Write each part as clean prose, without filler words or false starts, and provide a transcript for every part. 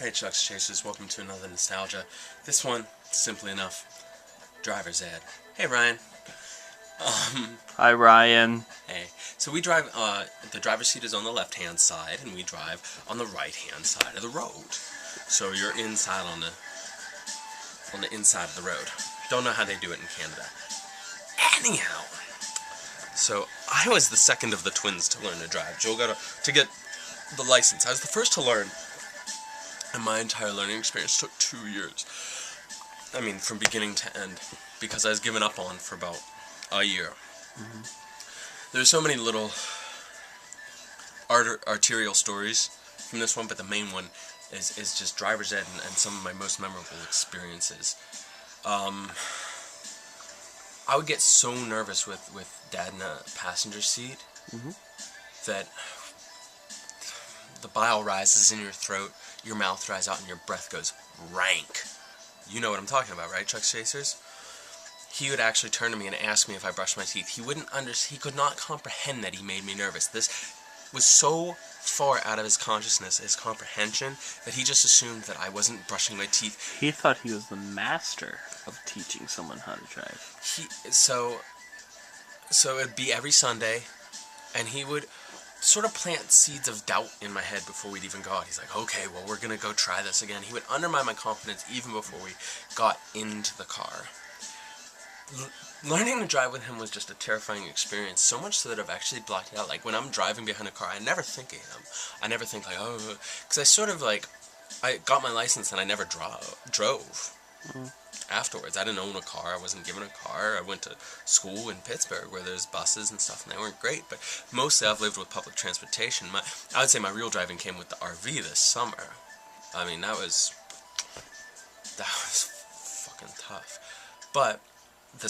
Hey Chuck's Chasers, welcome to another Nostalgia. This one, simply enough, driver's ed. Hey Ryan. Hi Ryan. Hey. So we drive, the driver's seat is on the left-hand side, and we drive on the right-hand side of the road. So you're inside on the inside of the road. Don't know how they do it in Canada. Anyhow, so I was the second of the twins to learn to drive. Joel got to get the license. I was the first to learn. And my entire learning experience took 2 years. I mean, from beginning to end, because I was given up on for about a year. There's so many little arterial stories from this one, but the main one is just driver's ed and some of my most memorable experiences. I would get so nervous with Dad in a passenger seat that the bile rises in your throat, your mouth dries out, and your breath goes rank. You know what I'm talking about, right, Chuck Chasers? He would actually turn to me and ask me if I brushed my teeth. He could not comprehend that he made me nervous. This was so far out of his consciousness, his comprehension, that he just assumed that I wasn't brushing my teeth. He thought he was the master of teaching someone how to drive. So it'd be every Sunday, and he would sort of plant seeds of doubt in my head before we'd even go out. He's like, okay, well, we're going to go try this again. He would undermine my confidence even before we got into the car. Learning to drive with him was just a terrifying experience, so much so that I've actually blocked it out. Like, when I'm driving behind a car, I never think of him. I never think, like, oh, because I sort of, like, I got my license and I never drove. Afterwards. I didn't own a car, I wasn't given a car. I went to school in Pittsburgh where there's buses and stuff, and they weren't great, but mostly I've lived with public transportation. I would say my real driving came with the RV this summer. I mean, that was fucking tough. But the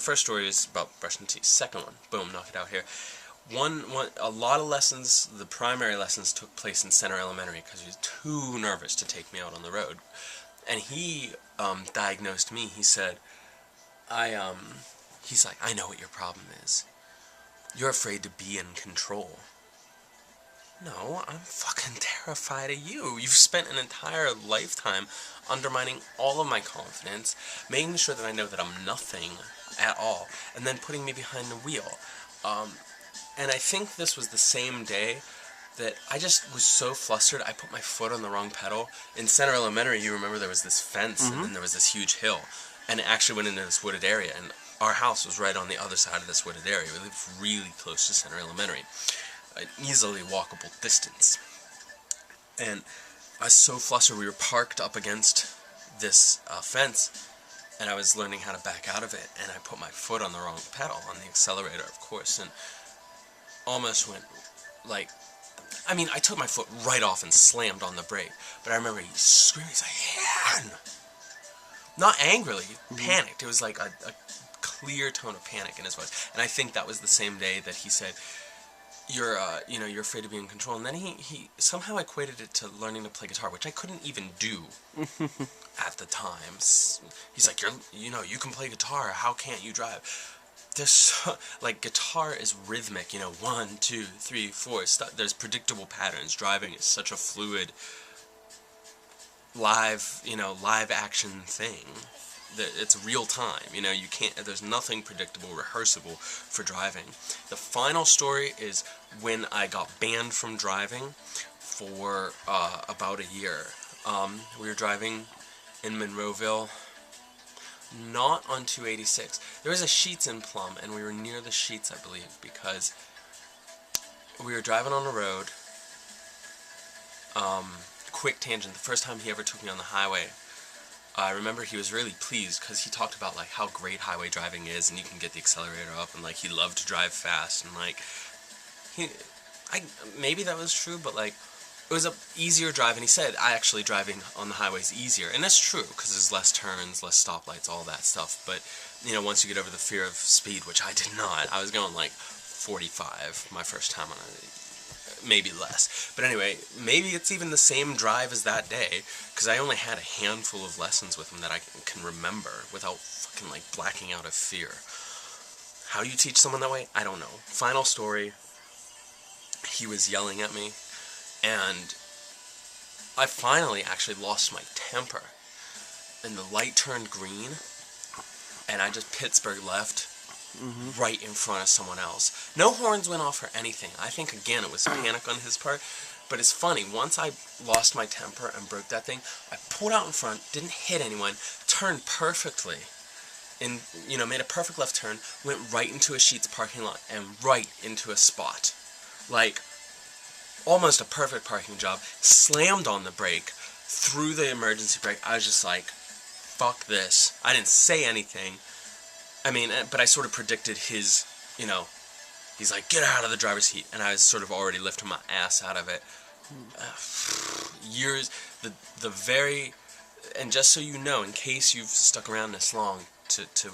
first story is about brushing teeth. Second one, boom, knock it out here. A lot of lessons, the primary lessons took place in Center Elementary because he was too nervous to take me out on the road. And he diagnosed me. He said, he's like, I know what your problem is. You're afraid to be in control. No, I'm fucking terrified of you. You've spent an entire lifetime undermining all of my confidence, making sure that I know that I'm nothing at all, and then putting me behind the wheel. And I think this was the same day that I just was so flustered, I put my foot on the wrong pedal. In Center Elementary, you remember there was this fence, and then there was this huge hill, and it actually went into this wooded area, and our house was right on the other side of this wooded area. We lived really close to Center Elementary, an easily walkable distance. And I was so flustered, we were parked up against this fence, and I was learning how to back out of it, and I put my foot on the wrong pedal, on the accelerator, of course, and almost went, like, I mean, I took my foot right off and slammed on the brake, but I remember he screamed, he's like, yeah! Not angrily, panicked. It was like a clear tone of panic in his voice. And I think that was the same day that he said, you're afraid to be in control. And then he somehow equated it to learning to play guitar, which I couldn't even do at the time. He's like, you can play guitar, how can't you drive? Like, guitar is rhythmic, 1, 2, 3, 4, there's predictable patterns. Driving is such a fluid, live action thing. It's real time, there's nothing predictable, rehearsable for driving. The final story is when I got banned from driving for about a year. We were driving in Monroeville, not on 286. There was a Sheetz in Plum, and we were near the Sheetz, I believe, because we were driving on the road. Quick tangent, the first time he ever took me on the highway, I remember he was really pleased because he talked about, like, how great highway driving is, and you can get the accelerator up, and, like, he loved to drive fast, and, like, maybe that was true, but, like, it was a easier drive, and he said, actually driving on the highway is easier, and that's true, because there's less turns, less stoplights, all that stuff, but, once you get over the fear of speed, which I did not, I was going, like, 45 my first time on it, maybe less, but anyway, maybe it's even the same drive as that day, because I only had a handful of lessons with him that I can remember, without fucking, like, blacking out of fear. How do you teach someone that way? I don't know. Final story, he was yelling at me, and I finally actually lost my temper, and the light turned green, and I just Pittsburgh left right in front of someone else. No horns went off or anything. I think, again, it was panic on his part. But it's funny, once I lost my temper and broke that thing, I pulled out in front, didn't hit anyone, turned perfectly, and, made a perfect left turn, went right into a Sheetz parking lot, and right into a spot. Like, almost a perfect parking job, slammed on the brake, threw the emergency brake. I was just like, fuck this. I didn't say anything. I mean, but I sort of predicted his, he's like, get out of the driver's seat, and I was sort of already lifting my ass out of it. Years, and just so you know, in case you've stuck around this long, to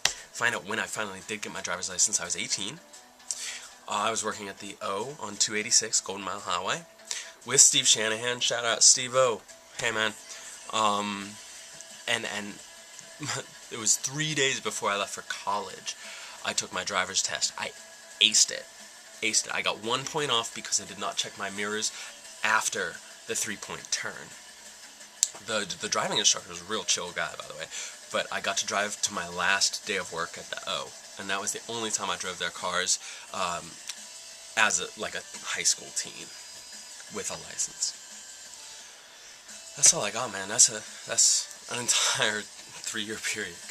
find out when I finally did get my driver's license, I was 18. I was working at the O on 286 Golden Mile Highway with Steve Shanahan. Shout out Steve-O. Hey, man. And it was 3 days before I left for college. I took my driver's test. I aced it. I got 1 point off because I did not check my mirrors after the 3-point turn. The driving instructor was a real chill guy, by the way, but I got to drive to my last day of work at the O, and that was the only time I drove their cars as a high school teen with a license. That's all I got, man. That's an entire 3-year period.